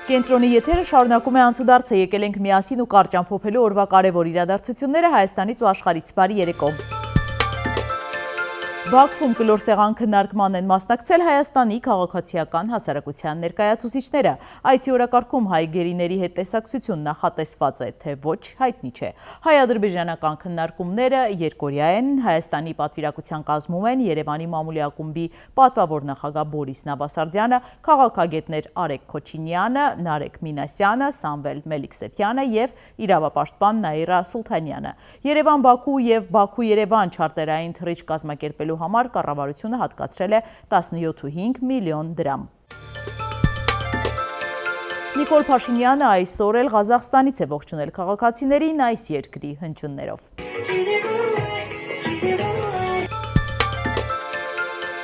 Կենտրոնի եթերը շարունակում է անցուդարձը, եկել ենք միասին ու կարճ ամփոփելու օրվա կարևոր իրադարձությունները Հայաստանից ու աշխարհից։ Բարի երեկո։ Բաքվում կլոր սեղան քննարկման են մասնակցել Հայաստանի քաղաքացիական հասարակության ներկայացուցիչները։ Այցի օրակարգում հայ գերիների հետ տեսակցություն նախատեսված է, թե ոչ, հայտնի չէ։ Հայ-ադրբեջանական քննարկումները երկօրյա են, Հայաստանի պատվիրակության կազմում են Երևանի մամուլի ակումբի պատվավոր նախագահ Բորիս Նավասարդյանը, քաղաքագետներ Արեգ Քոչինյանը, Նարեկ Մինասյանը, Սամվել Մելիքսեթյանը եւ իրավապաշտպան Նաիրա Սուլթանյանը։ Երևան-Բաքու եւ Բաքու-Երևան չարտերային թռիչք կազմակերպելու համար կառավարությունը հատկացրել է 17.5 միլիոն դրամ։ Նիկոլ Փաշինյանը այսօր էլ Ղազախստանից է ողջունել քաղաքացիներին այս երկրի հնչյուններով։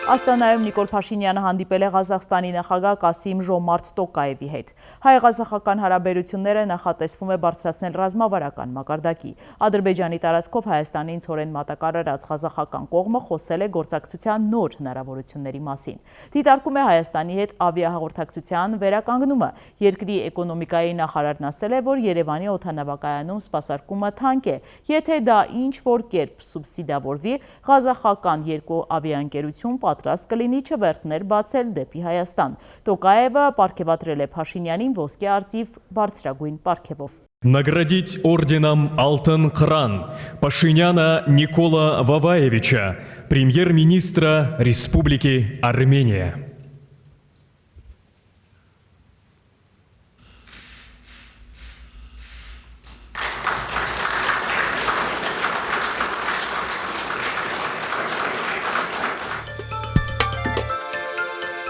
Աստանայում Նիկոլ Փաշինյանը հանդիպել է Ղազախստանի նախագահ Կասիմ-Ժոմարթ Տոկաևի հետ։ Հայ-ղազախական հարաբերությունները նախատեսվում է բարձրացնել ռազմավարական մակարդակի։ Ադրբեջանի տարածքով Հայաստանին ցորեն մատակարարած ղազախական կողմը խոսել է գործակցության նոր հնարավորությունների մասին։ Դիտարկում է Հայաստանի հետ ավիահաղորդակցության վերականգնումը։ Երկրի էկոնոմիկայի նախարարն ասել է, որ Երևանի օդանավակայանում սպասարկումը թանկ է։ Եթե դա ինչ-որ կերպ սուբսիդավորվի, ղազախական երկու ավիաընկերություն պատրաստ կլինի չվերթներ բացել դեպի Հայաստան։ Տոկաևը պարգևատրել է Փաշինյանին ոսկե արծիվ բարձրագույն պարգևով։ Наградить орденом «Алтын Қыран» Пашиняна Никола Ваваевича, премьер-министра Республики Армения.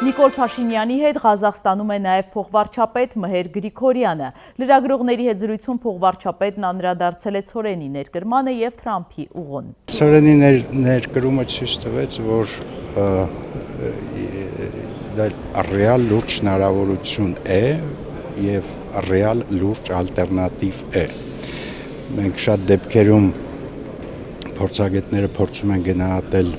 Նիկոլ Փաշինյանի հետ Ղազախստանում է նաև փոխվարչապետ Մհեր Գրիգորյանը։ Լրագրողների հետ զրույցում փոխվարչապետն անդրադարձել է ցորենի ներկրմանը եւ Թրամփի ուղուն։ Ցորենի ներկրումը ցույց տվեց, որ դա ռեալ լուրջ հնարավորություն է եւ ռեալ լուրջ ալտերնատիվ է։ Մենք շատ դեպքերում փորձագետները փորձում են գնահատել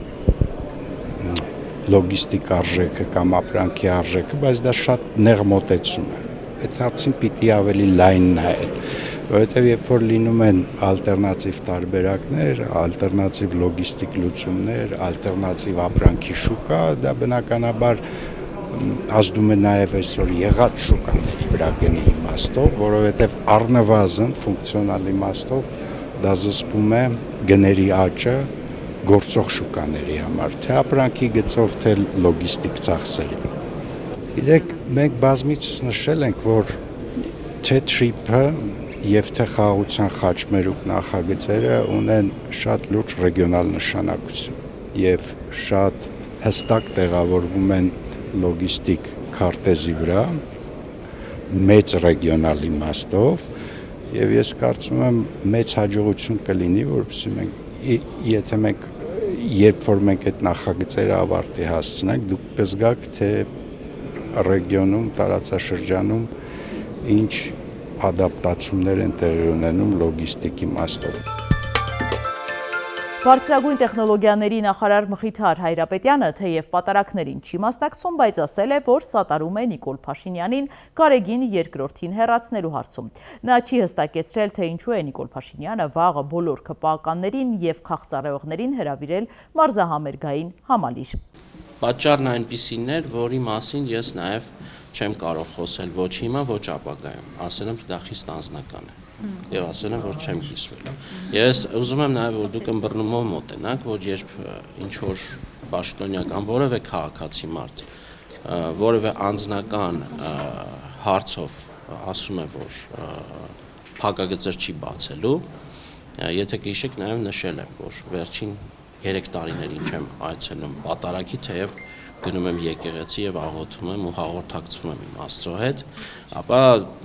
լոգիստիկ արժեքը կամ ապրանքի արժեքը, բայց դա շատ նեղ մոտեցում է։ Այդ հարցին պիտի ավելի լայն նայել, որովհետև երբ որ լինում են ալտերնատիվ տարբերակներ, ալտերնատիվ լոգիստիկ լուծումներ, ալտերնատիվ ապրանքի շուկա, դա բնականաբար ազդում է նաև այսօր եղած շուկաների վրա գնի իմաստով, որովհետև առնվազն ֆունկցիոնալ իմաստով դա զսպում է գների աճը գործող շուկաների համար, թե ապրանքի գծով, թե լոգիստիկ ծախսերի։ Գիտեք, մենք բազմիցս նշել ենք, որ թե TRIP-ը եւ թե խաղաղության խաչմերուկ նախագծերը ունեն շատ լուրջ ռեգիոնալ նշանակություն եւ շատ հստակ տեղավորվում են լոգիստիկ քարտեզի վրա, մեծ ռեգիոնալ իմաստով եւ ես կարծում եմ մեծ հաջողություն կլինի, որովհետեւ մենք եթե մենք երբ որ մենք այդ նախագծերը ավարտի հասցնենք, դուք կզգաք, թե ռեգիոնում, տարածաշրջանում ինչ ադապտացումներ են տեղի ունենում լոգիստիկի իմաստով։ Բարձրագույն տեխնոլոգիաների նախարար Մխիթար Հայրապետյանը թեև պատարակներին չի մասնակցում, բայց ասել է, որ սատարում է Նիկոլ Փաշինյանին Գարեգին երկրորդին հեռացնելու հարցում։ Նա չի հստակեցրել, թե ինչու է Նիկոլ Փաշինյանը վաղը բոլոր ԿՊԱ-ականներին եւ քաղցառայողներին հրավիրել մարզահամերգային համալիր։ Պատճառն այնպիսին էր, որի մասին ես նաև չեմ կարող խոսել ոչ հիմա, ոչ ապագայում։ Ասել եմ, դա խիստ անձնական է։ Եվ ասել եմ, որ չեմ կիսվել։ Ես ուզում եմ նաև, որ դուք ըմբռնումով մոտենաք, որ երբ ինչ-որ պաշտոնյական որևէ քաղաքացի մարդ, որևէ անձնական հարցով ասում է, որ փակագծեր չի բացելու, եթե կհիշեք, նաև նշել եմ, որ վերջին 3 տարիներին չեմ այցելում պատարակի, թեև գնում եմ եկեղեցի եւ աղոթում եմ ու հաղորդակցվում եմ իմ Աստծո հետ, ապա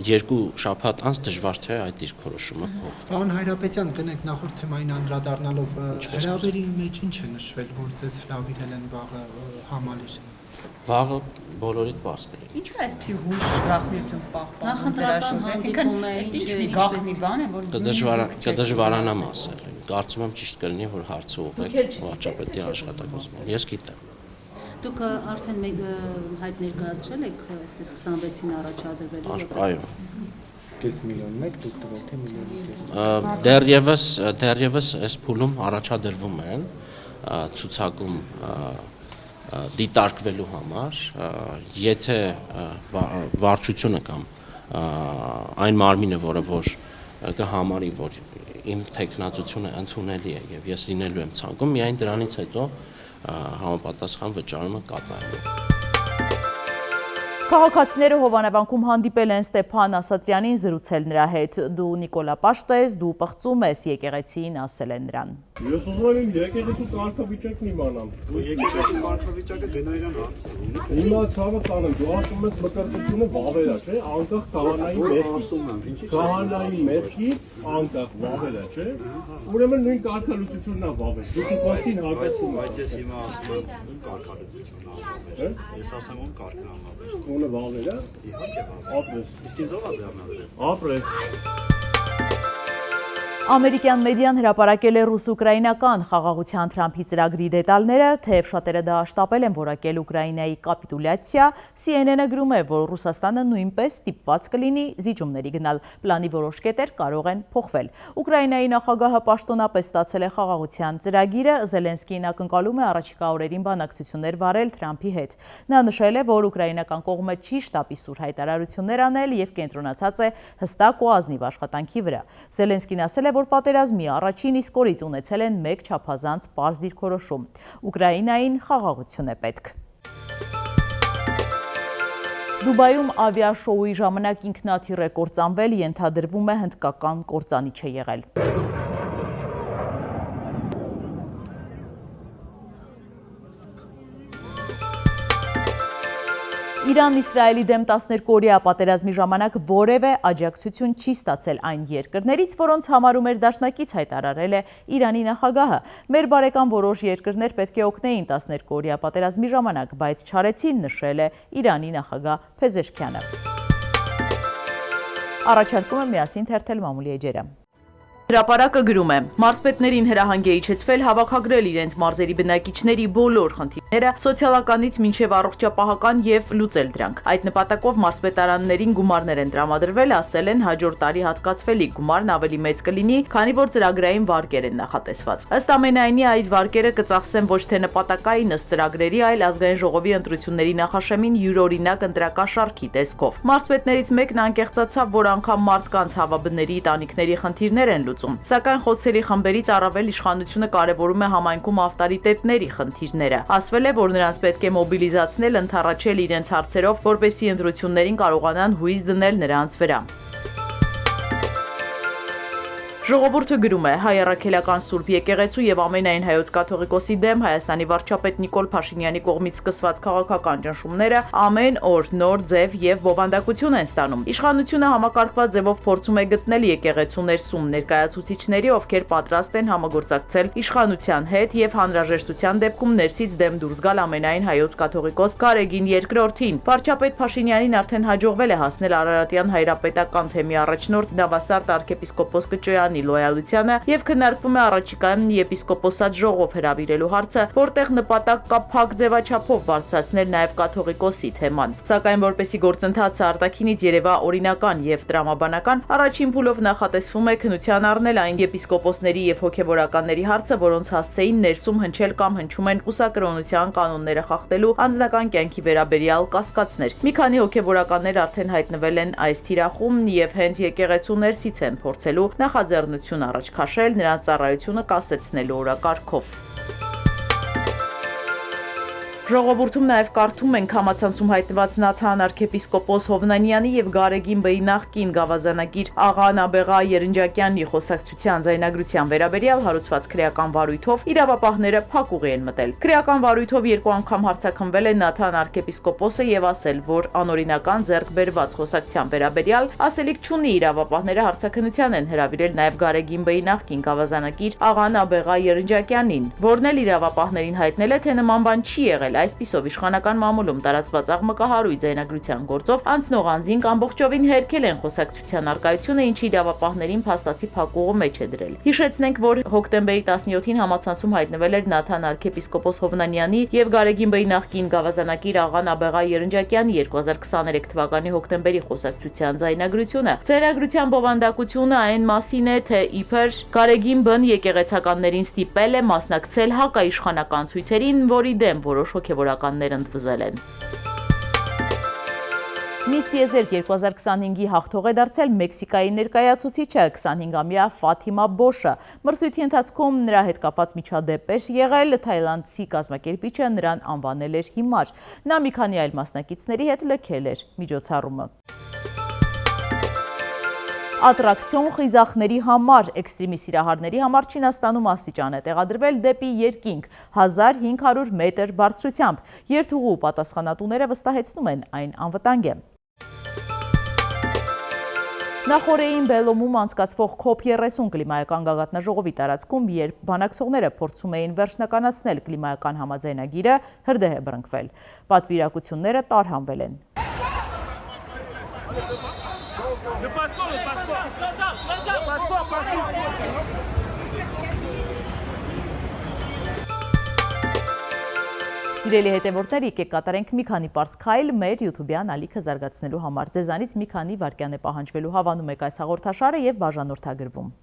2 շաբաթ անց դժվար թե այդ դիրքորոշումը փոխվի։ Պարոն Հայրապետյան, կնեք նախորդ թեմային անդրադառնալով հրավերի մեջ ինչ է նշվել, որ ձեզ հրավիրել են վաղը համալիր։ Վաղը բոլորիդ բաց կլինի։ Ինչու է այսպեսի հուշ գաղտնիություն պահպանում, այսինքն այդ ինչ մի գաղտնի բան է, որ կդժվարանամ ասել։ Կարծում եմ ճիշտ կլինի, որ հարցը ուղղեք վարչապետի աշխատակազմին։ Ես գիտեմ։ Դուք արդեն հայտ ներկայացրել եք այսպես 26-ին առաջադրվելու։ Այո։ Կես միլիոնն եք դուք տվել թե միլիոն դեռևս այս փուլում առաջադրվում են ցուցակում դիտարկվելու համար, եթե վարչությունը կամ այն մարմինը, որը որ կհամարի, որ իմ տեխնացությունը ընդունելի է եւ ես լինելու եմ ցանկում, միայն դրանից հետո համապատասխան վճարումը կատարվի։ Քաղաքացիները Հովանևանքում հանդիպել են Ստեփան Ասատրյանին, զրուցել նրա հետ։ Դու Նիկոլա Պաշտես, դու պղծում ես եկեղեցին, ասել են նրան։ Ես ուզում եմ եկեղեցու կարգավիճակն իմանամ։ Եկեղեցու կարգավիճակը գնայրան հարցերին։ Հիմա ցավը տանեմ, դու ասում ես մկրտությունը վավեր է, չէ՞, անկախ քահանայի մեղքից անկախ վավեր է, չէ՞։ Ուրեմն նույն կարգալուծությունն է վավեր։ Դու քո հակասում ես։ Բայց ես հիմա ասում եմ կարգալուծությունն է վավեր։ Ես ասում եմ կարգն է վավեր։ Ոնը վավեր է։ Իհարկե վավեր։ Ապրես։ Իսկ ինձ ով է ձեռնադրել։ Ապրես։ Ամերիկյան մեդիան հրապարակել է ռուս-ուկրաինական խաղաղության Թրամփի ծրագրի դետալները, թեև շատերը դա աշտապել են որակել Ուկրաինայի կապիտուլյացիա, CNN-ը գրում է, որ Ռուսաստանը նույնպես ստիպված կլինի զիջումների գնալ, պլանի որոշ կետեր կարող են փոխվել։ Ուկրաինայի նախագահը պաշտոնապես ստացել է խաղաղության ծրագիրը, Զելենսկին ակնկալում է առաջիկա օրերին բանակցություններ վարել Թրամփի հետ։ Նա նշել է, որ ուկրաինական կողմը չի շտապի սուր հայտարարություններ անել եւ կենտրոնացած է հստակ ու ազնիվ աշխատանքի վրա։ Զելենսկին ասել է, որ պատերազմի առաջին իսկ օրից ունեցել են մեկ չափազանց պարզ դիրքորոշում։ Ուկրաինային խաղաղություն է պետք։ Դուբայում ավիաշոուի ժամանակ ինքնաթիռ է կործանվել, ենթադրվում է հնդկական կործանիչ է եղել։ Իրան-Իսրայելի դեմ 12-օրյա պատերազմի ժամանակ որևէ աջակցություն չի ստացել այն երկրներից, որոնց համարում էր դաշնակից հայտարարել է Իրանի նախագահը։ Մեր բարեկամ որոշ երկրներ պետք է օգնեին 12-օրյա պատերազմի ժամանակ, բայց չարեցին, նշել է Իրանի նախագահ Փեզեշքյանը։ Առաջարկում եմ միասին թերթել մամուլի էջերը։ Հրապարակը գրում է. Մարզպետներին հրահանգ է իջեցվել հավաքագրել իրենց մարզերի բնակիչների բոլոր խնդիրները սոցիալականից մինչև առողջապահական եւ լուծել դրանք։ Այդ նպատակով մարզպետարաններին գումարներ են տրամադրվել, ասել են հաջորդ տարի հատկացվելիք գումարն ավելի մեծ կլինի, քանի որ ծրագրային վարկեր են նախատեսված։ Ըստ ամենայնի այդ վարկերը կծախսեն ոչ թե նպատակային ըստ ծրագրերի, այլ ազգային ժողովի ընտրությունների նախաշեմին յուրօրինակ ընտրակաշառքի տեսքով։ Մարզպետներից մեկն անկեղծացավ, որ անգամ մարդկանց հավաբների տանիքների խնդիրներ են Սակայն խոցելի խմբերից առավել իշխանությունը կարևորում է համայնքում ավտորիտետների խնդիրները։ Ասվել է, որ նրանց պետք է մոբիլիզացնել, ընդառաջել իրենց հարցերով, որպեսզի ընտրություններին կարողանան հույս դնել նրանց վրա։ Ժողովուրդը գրում է. Հայ առաքելական Սուրբ եկեղեցու եւ ամենայն հայոց կաթողիկոսի դեմ Հայաստանի վարչապետ Նիկոլ Փաշինյանի կողմից սկսված քաղաքական ճնշումները ամեն օր նոր ձև եւ բովանդակություն են ստանում։ Իշխանությունը համակարգված ձևով փորձում է գտնել եկեղեցու ներսում ներկայացուցիչների, ովքեր պատրաստ են համագործակցել իշխանության հետ եւ հանրաժեշտության դեպքում ներսից դեմ դուրս գալ ամենայն հայոց կաթողիկոս Գարեգին II-ին։ Վարչապետ Փաշինյանին արդեն հաջողվել է հասնել Արարատյան հայրապետական թեմի առաջնորդ Նավասարդ arczepiskopos Կճոյանի լոյալությանը եւ քննարկվում է առաջիկայում եպիսկոպոսատ ժողով հրավիրելու հարցը, որտեղ նպատակ կա փակ ձևաչափով բարձրացնել նաեւ կաթողիկոսի թեման։ Սակայն որպեսի գործընթացը արտաքինից երևա օրինական եւ տրամաբանական, առաջին փուլով նախատեսվում է քննության առնել այն եպիսկոպոսների եւ հոգեվորականների հարցը, որոնց հասցեին ներսում հնչել կամ հնչում են կուսակրոնության կանոնները խախտելու անձնական կյանքի վերաբերյալ կասկածներ։ Մի քանի հոգեվորականներ արդեն հայտնվել են այս թիրախում եւ հենց եկեղեցու ներսից են փորձելու նախաձեռնություն առաջ քաշել նրանց ծառայությունը կասեցնելու օրակարգով։ Ժողովուրդում նաև կարդում ենք համացանցում հայտնված Նաթան arczepiskopos Հովնանյանի եւ Գարեգին Բեի նախկին գավազանագիր աղա Նաբեղա Երնջակյանի խոսակցության ձայնագրության վերաբերյալ հարուցված քրեական վարույթով իրավապահները փակուղի են մտել։ Քրեական վարույթով երկու անգամ հարցաքնվել է Նաթան arczepiskopos-ը եւ ասել, որ անօրինական ձեռք բերված խոսակցության վերաբերյալ ասելիք չունի, իրավապահները հարցաքննության են հրավիրել նաև Գարեգին Բեի նախկին գավազանագիր աղա Նաբեղա Երնջակյանին, որն էլ իրավապահներին հայտնել է, թե նման բան չի եղել, Այսպիսով իշխանական մամուլում տարածված աղմկահարույց ձայնագրության գործով անցնող անձին ամբողջովին հերքել են խոսակցության արկայությունը, ինչի իրավապահներին փաստացի փակուղու մեջ է դրել։ Հիշեցնենք, որ հոկտեմբերի 17-ին համացանցում հայտնվել էր Նաթան arczepiskopos Հովնանյանի եւ Գարեգին Բեի նախկին գավազանակիր աղա Նաբեղա Երնջակյանի 2023 թվականի հոկտեմբերի խոսակցության ձայնագրությունը։ Ձայնագրության բովանդակությունը այն մասին է, թե իբր Գարեգին Բն եկեղեցականներին ստիպել է մասնակցել հակաիշխանական ցույցերին, որի դեմ որոշ հոգևորականներ ընդվզել են։ Miss Tierzerk 2025-ի հաղթող է դարձել Մեքսիկայի ներկայացուցիչը 25-ամյա Ֆաթիմա Բոշը։ Մրցույթի ընթացքում նրա հետ կապված միջադեպ էր եղել, թայլանդցի կազմակերպիչը նրան անվանել էր հիմար։ Նա մի քանի այլ մասնակիցների հետ լքել էր միջոցառումը։ Ատրակցիոն խիզախների համար, էքստրիմի սիրահարների համար Չինաստանում աստիճան է տեղադրվել դեպի երկինք 1500 մետր բարձրությամբ։ Երթուղու պատասխանատուները վստահեցնում են այն անվտանգ է։ Նախորդին Բելոմում անցկացվող COP30 կլիմայական գագաթնաժողովի տարածքում, երբ բանակցողները փորձում էին վերջնականացնել կլիմայական համաձայնագիրը, հրդեհ է բռնկվել։ Պատվիրակությունները տարհանվել են։ Սիրելի հետևորդներ, եկեք կատարենք մի քանի պարզ քայլ մեր YouTube-յան ալիքը զարգացնելու համար։ Ձեզանից մի քանի վայրկյան է պահանջվելու, հավանում եք այս հաղորդաշարը եւ բաժանորդագրվում։